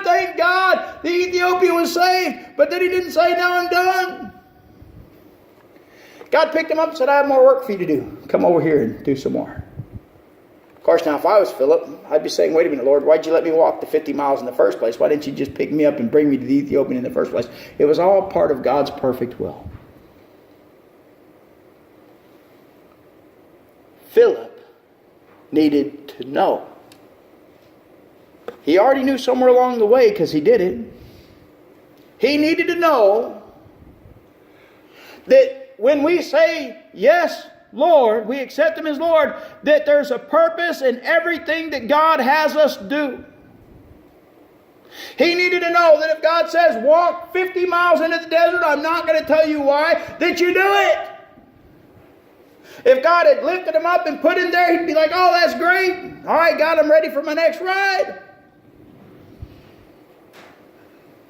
good, thank God. The Ethiopian was saved. But then he didn't say, now I'm done. God picked him up and said, I have more work for you to do. Come over here and do some more. Of course, now if I was Philip, I'd be saying, wait a minute, Lord, why'd you let me walk the 50 miles in the first place? Why didn't you just pick me up and bring me to the Ethiopian in the first place? It was all part of God's perfect will. Philip needed to know. He already knew somewhere along the way because he did it. He needed to know that when we say, yes, Lord, we accept Him as Lord, that there's a purpose in everything that God has us do. He needed to know that if God says, walk 50 miles into the desert, I'm not going to tell you why, that you do it. If God had lifted him up and put him there, he'd be like, oh, that's great. All right, God, I'm ready for my next ride.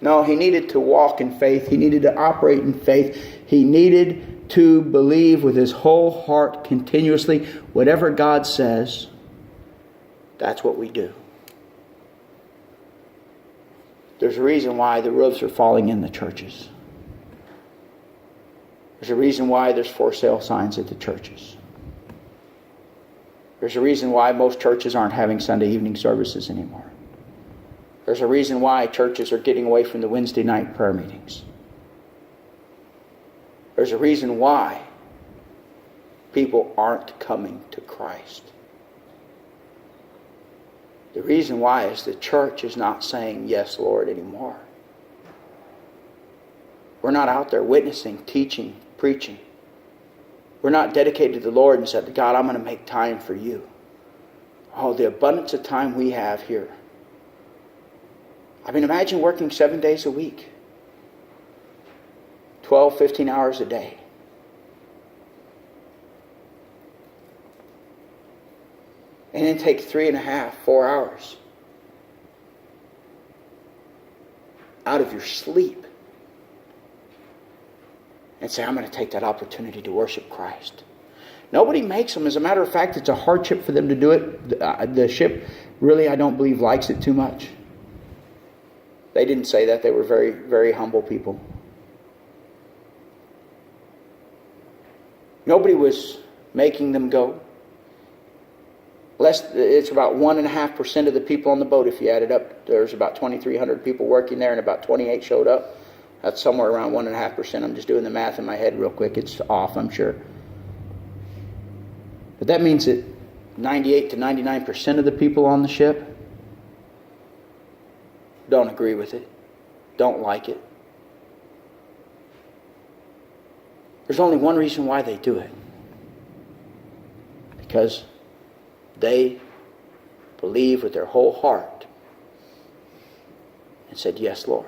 No, he needed to walk in faith. He needed to operate in faith. He needed to believe with his whole heart continuously. Whatever God says, that's what we do. There's a reason why the roofs are falling in the churches. There's a reason why there's for sale signs at the churches. There's a reason why most churches aren't having Sunday evening services anymore. There's a reason why churches are getting away from the Wednesday night prayer meetings. There's a reason why people aren't coming to Christ. The reason why is the church is not saying, yes, Lord, anymore. We're not out there witnessing, teaching, preaching. We're not dedicated to the Lord and said, God, I'm going to make time for you. Oh, the abundance of time we have here. I mean, imagine working 7 days a week. 12, 15 hours a day. And then take 3.5, 4 hours out of your sleep. And say, I'm going to take that opportunity to worship Christ. Nobody makes them. As a matter of fact, it's a hardship for them to do it. The ship really, I don't believe, likes it too much. They didn't say that. They were very, very humble people. Nobody was making them go. It's about 1.5% of the people on the boat, if you add it up. There's about 2,300 people working there, and about 28 showed up. That's somewhere around 1.5%. I'm just doing the math in my head real quick. It's off, I'm sure. But that means that 98 to 99% of the people on the ship don't agree with it, don't like it. There's only one reason why they do it. Because they believe with their whole heart and said, yes, Lord.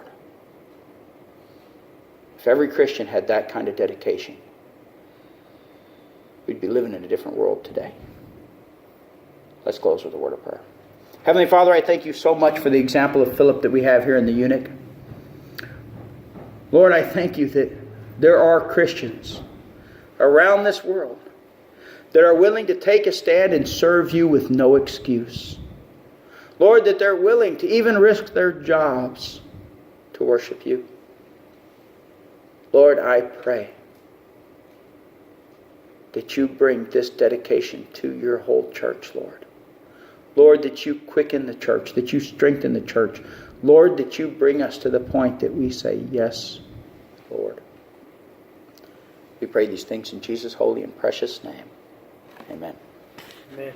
If every Christian had that kind of dedication, we'd be living in a different world today. Let's close with a word of prayer. Heavenly Father, I thank you so much for the example of Philip that we have here in the eunuch. Lord, I thank you that there are Christians around this world that are willing to take a stand and serve you with no excuse. Lord, that they're willing to even risk their jobs to worship you. Lord, I pray that you bring this dedication to your whole church, Lord. Lord, that you quicken the church, that you strengthen the church. Lord, that you bring us to the point that we say, yes, Lord. We pray these things in Jesus' holy and precious name. Amen. Amen.